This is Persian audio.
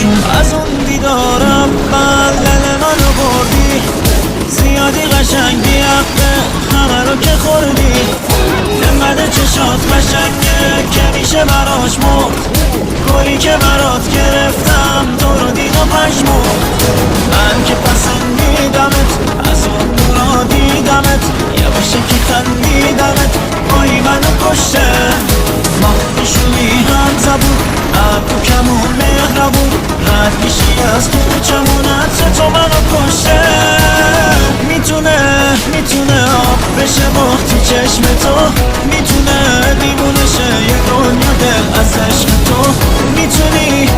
چشم از اون دیدارم بلل منو بردی زیادی قشنگی حقه همه رو که خوردی انقدر چشات قشنگه که میشه براش مرد گلی که برات گرفتم تو رو دید و پشمرد من که پسندیدمت از اون دورا دیدمت یواشه که خندیدمت مایی منو کشته ما نشونی هم زبون ابرو کمون مهربون رد میشی از تو چمونت تو منو کشته میتونه آب بشه وقتی چشم تو میتونه دیوونه شه یه دنیا دل از عشق تو میتونی